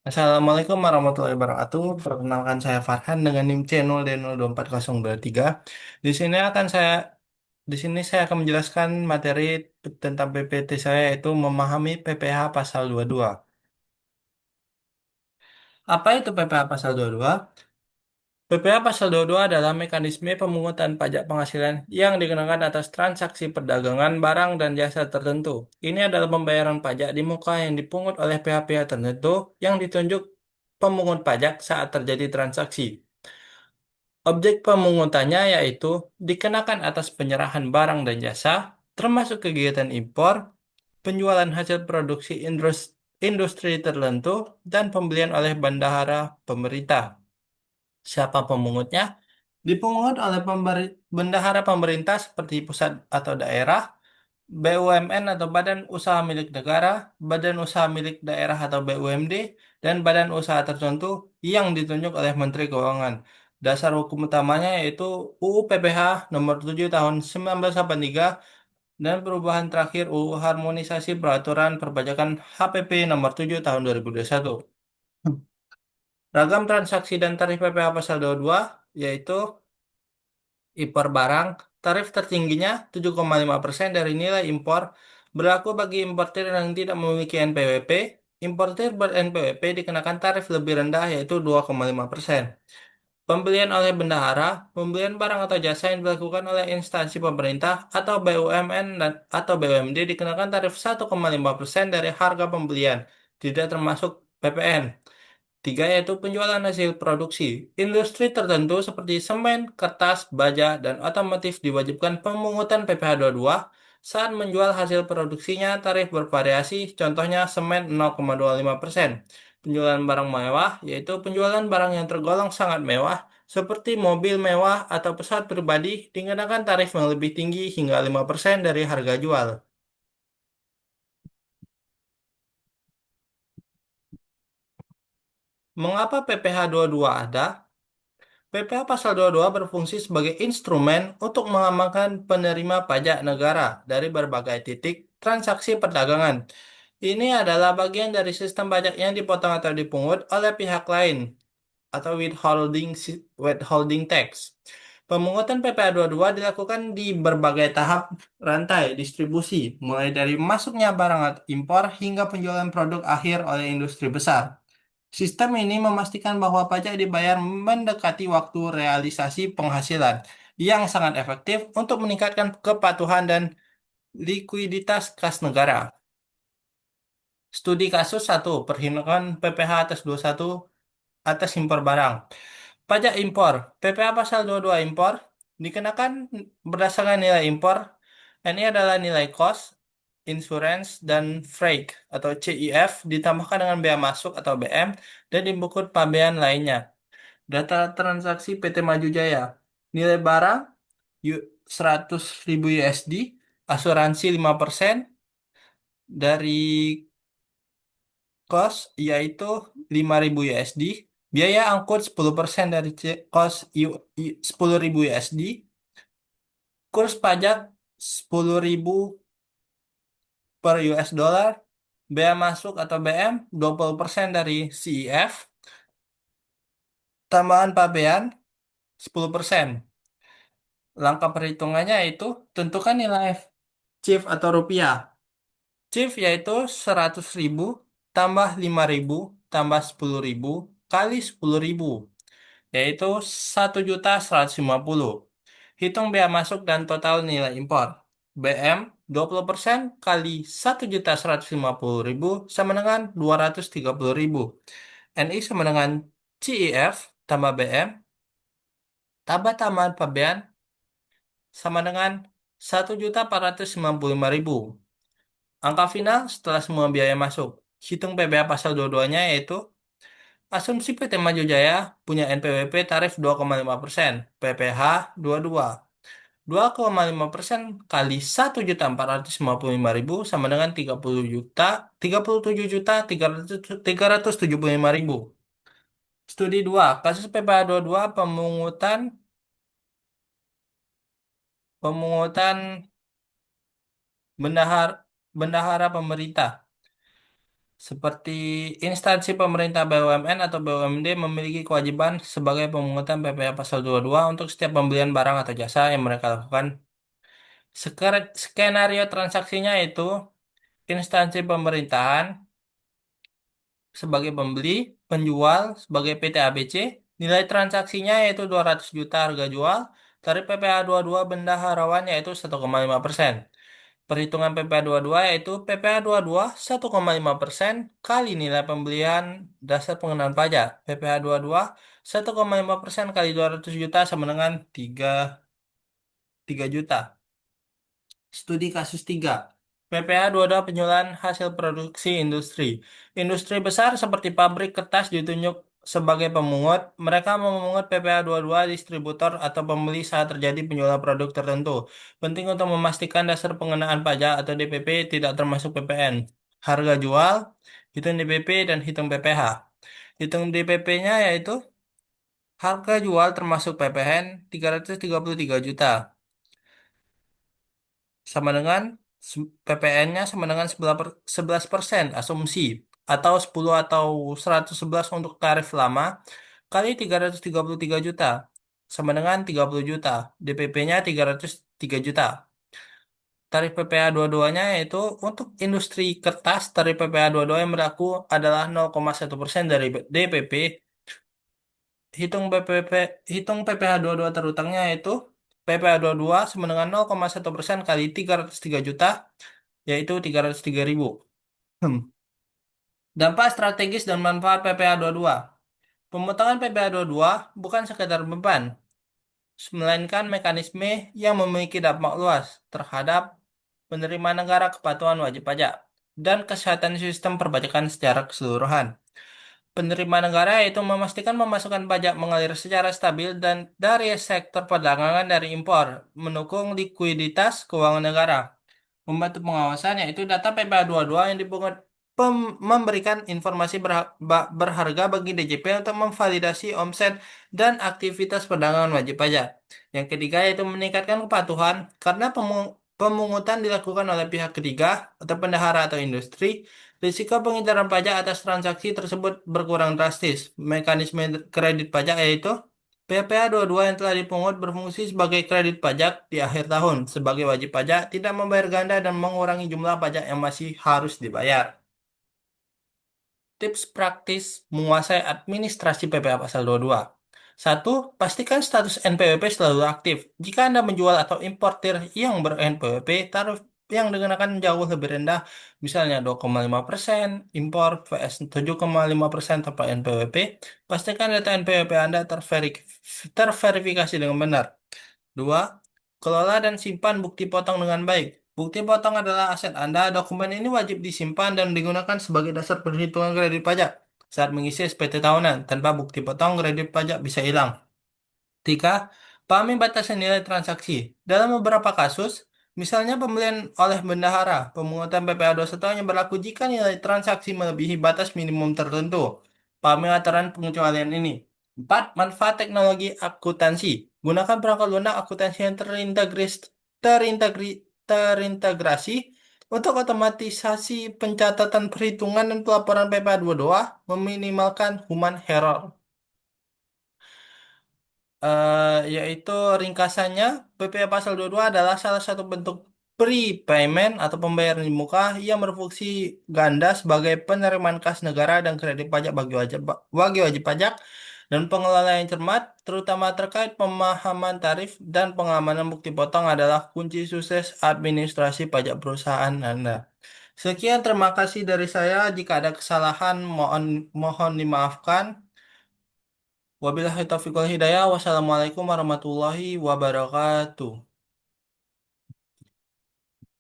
Assalamualaikum warahmatullahi wabarakatuh. Perkenalkan saya Farhan dengan NIM C0D02403. Di sini akan saya di sini saya akan menjelaskan materi tentang PPT saya yaitu memahami PPh pasal 22. Apa itu PPh pasal 22? PPh pasal 22 adalah mekanisme pemungutan pajak penghasilan yang dikenakan atas transaksi perdagangan barang dan jasa tertentu. Ini adalah pembayaran pajak di muka yang dipungut oleh pihak-pihak tertentu yang ditunjuk pemungut pajak saat terjadi transaksi. Objek pemungutannya yaitu dikenakan atas penyerahan barang dan jasa, termasuk kegiatan impor, penjualan hasil produksi industri tertentu, dan pembelian oleh bendahara pemerintah. Siapa pemungutnya? Dipungut oleh bendahara pemerintah seperti pusat atau daerah, BUMN atau Badan Usaha Milik Negara, Badan Usaha Milik Daerah atau BUMD, dan badan usaha tertentu yang ditunjuk oleh Menteri Keuangan. Dasar hukum utamanya yaitu UU PPh nomor 7 tahun 1983 dan perubahan terakhir UU Harmonisasi Peraturan Perpajakan HPP nomor 7 tahun 2021. Ragam transaksi dan tarif PPh pasal 22 yaitu impor barang, tarif tertingginya 7,5% dari nilai impor berlaku bagi importir yang tidak memiliki NPWP. Importir ber-NPWP dikenakan tarif lebih rendah yaitu 2,5%. Pembelian oleh bendahara, pembelian barang atau jasa yang dilakukan oleh instansi pemerintah atau BUMN dan atau BUMD dikenakan tarif 1,5% dari harga pembelian, tidak termasuk PPN. Tiga, yaitu penjualan hasil produksi. Industri tertentu seperti semen, kertas, baja, dan otomotif diwajibkan pemungutan PPh 22 saat menjual hasil produksinya tarif bervariasi, contohnya semen 0,25%. Penjualan barang mewah, yaitu penjualan barang yang tergolong sangat mewah, seperti mobil mewah atau pesawat pribadi, dikenakan tarif yang lebih tinggi hingga 5% dari harga jual. Mengapa PPh 22 ada? PPh Pasal 22 berfungsi sebagai instrumen untuk mengamankan penerima pajak negara dari berbagai titik transaksi perdagangan. Ini adalah bagian dari sistem pajak yang dipotong atau dipungut oleh pihak lain atau withholding tax. Pemungutan PPh 22 dilakukan di berbagai tahap rantai distribusi, mulai dari masuknya barang impor hingga penjualan produk akhir oleh industri besar. Sistem ini memastikan bahwa pajak dibayar mendekati waktu realisasi penghasilan, yang sangat efektif untuk meningkatkan kepatuhan dan likuiditas kas negara. Studi kasus 1, perhitungan PPh atas 21 atas impor barang. Pajak impor, PPh pasal 22 impor, dikenakan berdasarkan nilai impor. Ini adalah nilai cost, insurance, dan freight atau CIF ditambahkan dengan bea masuk atau BM dan dibukut pabean lainnya. Data transaksi PT Maju Jaya. Nilai barang 100.000 USD, asuransi 5% dari cost yaitu 5.000 USD, biaya angkut 10% dari cost 10.000 USD, kurs pajak 10.000 per US dollar, bea masuk atau BM 20% dari CIF, tambahan pabean 10%. Langkah perhitungannya itu tentukan nilai CIF atau rupiah. CIF yaitu 100.000 tambah 5.000 tambah 10.000 kali 10.000 yaitu 1.150.000. Hitung bea masuk dan total nilai impor. BM 20% kali 1.150.000 sama dengan 230.000. NI sama dengan CIF tambah BM tambah tambahan pabean sama dengan 1.495.000. Angka final setelah semua biaya masuk. Hitung PBH pasal 22-nya yaitu asumsi PT Maju Jaya punya NPWP tarif 2,5%, PPh 22. 2,5% kali 1.455.000 sama dengan 37.375.000. Studi 2, kasus PPh 22 pemungutan bendahara pemerintah. Seperti instansi pemerintah BUMN atau BUMD memiliki kewajiban sebagai pemungutan PPh pasal 22 untuk setiap pembelian barang atau jasa yang mereka lakukan. Skenario transaksinya itu instansi pemerintahan sebagai pembeli, penjual sebagai PT ABC, nilai transaksinya yaitu 200 juta harga jual, tarif PPh 22 bendaharawan yaitu 1,5%. Perhitungan PPh 22 yaitu PPh 22 1,5% kali nilai pembelian dasar pengenaan pajak. PPh 22 1,5% kali 200 juta sama dengan 3 juta. Studi kasus 3. PPh 22 penjualan hasil produksi industri. Industri besar seperti pabrik kertas ditunjuk sebagai pemungut. Mereka memungut PPh 22 distributor atau pembeli saat terjadi penjualan produk tertentu. Penting untuk memastikan dasar pengenaan pajak atau DPP tidak termasuk PPN. Harga jual, hitung DPP dan hitung PPh. Hitung DPP-nya yaitu harga jual termasuk PPN 333 juta sama dengan PPN-nya sama dengan 11% asumsi atau 10 atau 111 untuk tarif lama kali 333 juta sama dengan 30 juta. DPP-nya 303 juta. Tarif PPh 22-nya yaitu untuk industri kertas, tarif PPh 22 yang berlaku adalah 0,1% dari DPP. Hitung PPh 22 terutangnya yaitu PPh 22 sama dengan 0,1% kali 303 juta yaitu 303 ribu. Hmm. Dampak strategis dan manfaat PPh 22. Pemotongan PPh 22 bukan sekedar beban, melainkan mekanisme yang memiliki dampak luas terhadap penerimaan negara, kepatuhan wajib pajak, dan kesehatan sistem perpajakan secara keseluruhan. Penerimaan negara yaitu memastikan pemasukan pajak mengalir secara stabil dan dari sektor perdagangan dari impor, mendukung likuiditas keuangan negara. Membantu pengawasan yaitu data PPh 22 yang dipungut memberikan informasi berharga bagi DJP untuk memvalidasi omset dan aktivitas perdagangan wajib pajak. Yang ketiga yaitu meningkatkan kepatuhan karena pemungutan dilakukan oleh pihak ketiga atau bendahara atau industri. Risiko pengindaran pajak atas transaksi tersebut berkurang drastis. Mekanisme kredit pajak yaitu PPh 22 yang telah dipungut berfungsi sebagai kredit pajak di akhir tahun. Sebagai wajib pajak, tidak membayar ganda dan mengurangi jumlah pajak yang masih harus dibayar. Tips praktis menguasai administrasi PPh pasal 22. Satu, pastikan status NPWP selalu aktif. Jika Anda menjual atau importir yang ber-NPWP, tarif yang dikenakan jauh lebih rendah, misalnya 2,5% impor vs 7,5% tanpa NPWP, pastikan data NPWP Anda terverifikasi dengan benar. Dua, kelola dan simpan bukti potong dengan baik. Bukti potong adalah aset Anda. Dokumen ini wajib disimpan dan digunakan sebagai dasar perhitungan kredit pajak saat mengisi SPT tahunan. Tanpa bukti potong, kredit pajak bisa hilang. Tiga, pahami batasan nilai transaksi. Dalam beberapa kasus, misalnya pembelian oleh bendahara, pemungutan PPh 21 hanya berlaku jika nilai transaksi melebihi batas minimum tertentu. Pahami aturan pengecualian ini. Empat, manfaat teknologi akuntansi. Gunakan perangkat lunak akuntansi yang terintegrasi untuk otomatisasi pencatatan perhitungan dan pelaporan PPh 22, meminimalkan human error. Yaitu ringkasannya PPh pasal 22 adalah salah satu bentuk prepayment atau pembayaran di muka yang berfungsi ganda sebagai penerimaan kas negara dan kredit pajak bagi wajib pajak dan pengelola yang cermat, terutama terkait pemahaman tarif dan pengamanan bukti potong adalah kunci sukses administrasi pajak perusahaan Anda. Sekian, terima kasih dari saya. Jika ada kesalahan, mohon mohon dimaafkan. Wabillahi taufiq wal hidayah. Wassalamualaikum warahmatullahi wabarakatuh.